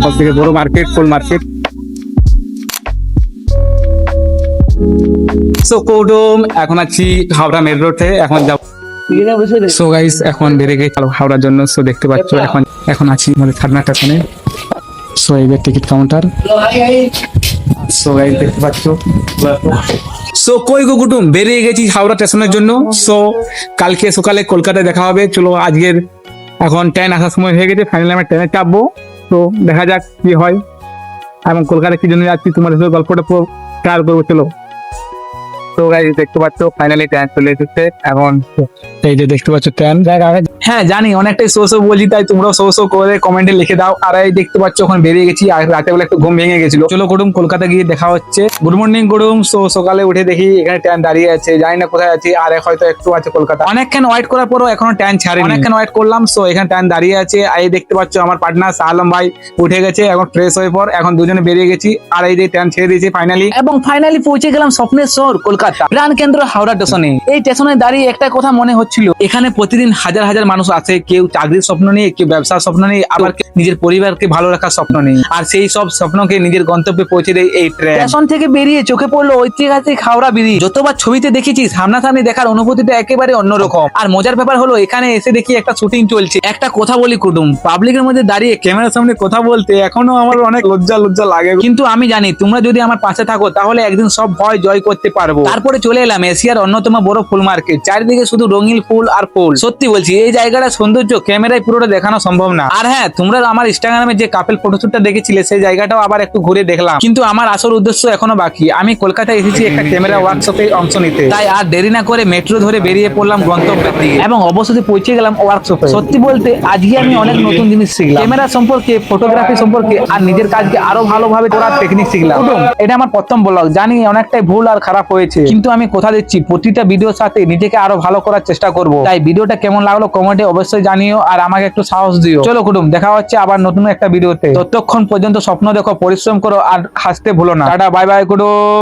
সব থেকে বড় মার্কেট, ফুল মার্কেট। সো কুটুম, এখন আছি হাওড়া মেন রোডে, এখন যাব। সো গাইস, এখন বেরিয়ে গেছি হাওড়ার জন্য। সো দেখতে পাচ্ছ এখন আছি আমাদের থানা স্টেশনে। সো এই যে টিকিট কাউন্টার। সো গাইস দেখতে পাচ্ছ। সো কই গো কুটুম, বেরিয়ে গেছি হাওড়া স্টেশনের জন্য। সো কালকে সকালে কলকাতায় দেখা হবে। চলো, আজকের এখন ট্রেন আসার সময় হয়ে গেছে, ফাইনালি আমরা ট্রেনে চাপবো। তো দেখা যাক কি হয়, এবং কলকাতা কি জন্য যাচ্ছি তোমাদের সাথে গল্পটা শেয়ার করবো। চলো। তো গাইস দেখতে পাচ্ছ ফাইনালি ট্রেন চলে এসেছে। এখন এই যে দেখতে পাচ্ছ ট্রেন। হ্যাঁ জানি অনেকটাই শো বলছি, তাই তোমরাও শো করে কমেন্টে লিখে দাও। আর এই দেখতে পাচ্ছ এখন বেরিয়ে গেছি, আর রাতে বেলা একটু ঘুম ভেঙে গেছিল। চলো কুটুম, কলকাতা গিয়ে দেখা হচ্ছে। গুড মর্নিং কুটুম। সো সকালে উঠে দেখি এখানে ট্রেন দাঁড়িয়ে আছে, জানি না কোথায় আছে। আর হয়তো একটু আছে কলকাতা। অনেকক্ষণ ওয়েট করার পরও এখনো ট্রেন ছাড়েনি। অনেকক্ষণ ওয়েট করলাম। সো এখানে ট্রেন দাঁড়িয়ে আছে। আর এই দেখতে পাচ্ছ আমার পার্টনার শাহ আলম ভাই উঠে গেছে, এখন ফ্রেশ হয়ে পর এখন দুজনে বেরিয়ে গেছি। আর এই যে ট্রেন ছেড়ে দিয়েছে ফাইনালি, এবং ফাইনালি পৌঁছে গেলাম স্বপ্নের শহর কলকাতা, প্রাণ কেন্দ্র হাওড়া স্টেশনে। এই স্টেশনে দাঁড়িয়ে একটা কথা মনে হচ্ছিল, এখানে প্রতিদিন হাজার হাজার মানুষ আছে। কেউ চাকরির স্বপ্ন নিয়ে, কেউ ব্যবসার স্বপ্ন নিয়ে, আবার কেউ নিজের পরিবারকে ভালো রাখার স্বপ্ন নিয়ে। আর সেই সব স্বপ্নকে নিজের গন্তব্যে পৌঁছে দেয় এই ট্রেন। স্টেশন থেকে বেরিয়ে চোখে পড়লো ঐতিহাসিক হাওড়া ব্রিজ। যতবার ছবিতে দেখেছি, সামনাসামনি দেখার অনুভূতিটা একেবারে অন্যরকম। আর মজার ব্যাপার হলো, এখানে এসে দেখি একটা শুটিং চলছে। একটা কথা বলি কুটুম, পাবলিকের মধ্যে দাঁড়িয়ে ক্যামেরার সামনে কথা বলতে এখনো আমার অনেক লজ্জা লাগে। কিন্তু আমি জানি তোমরা যদি আমার পাশে থাকো, তাহলে একদিন সব ভয় জয় করতে পারবো। তারপরে চলে এলাম এশিয়ার অন্যতম বড় ফুল মার্কেট। চারিদিকে শুধু রঙিন ফুল আর ফুল। সত্যি বলছি, এই জায়গাটা সৌন্দর্য ক্যামেরায় পুরোটা দেখানো সম্ভব না। আর হ্যাঁ, তোমরা আমার ইনস্টাগ্রামে যে কাপল ফটোশুটটা দেখেছিলে, সেই জায়গাটাও আবার একটু ঘুরে দেখলাম। কিন্তু আমার আসল উদ্দেশ্য এখনো বাকি। আমি কলকাতায় এসেছি একটা ক্যামেরা ওয়ার্কশপে অংশ নিতে, তাই আর দেরি না করে মেট্রো ধরে বেরিয়ে পড়লাম গন্তব্যের দিকে, এবং অবশেষে পৌঁছে গেলাম ওয়ার্কশপে। সত্যি বলতে আজকে আমি অনেক নতুন জিনিস শিখলাম, ক্যামেরা সম্পর্কে, ফটোগ্রাফি সম্পর্কে, আর নিজের কাজকে আরো ভালোভাবে করার টেকনিক শিখলাম। এটা আমার প্রথম ব্লগ, জানি অনেকটাই ভুল আর খারাপ হয়েছে, কিন্তু আমি কথা দিচ্ছি প্রতিটা ভিডিওর সাথে নিজেকে আরো ভালো করার চেষ্টা করব। তাই ভিডিওটা কেমন লাগলো কমেন্টে অবশ্যই জানিও, আর আমাকে একটু সাহস দিও। চলো কুটুম, দেখা হচ্ছে আবার নতুন একটা ভিডিওতে। ততক্ষণ পর্যন্ত স্বপ্ন দেখো, পরিশ্রম করো, আর হাসতে ভুলো না। টাটা, বাই বাই কুটুম।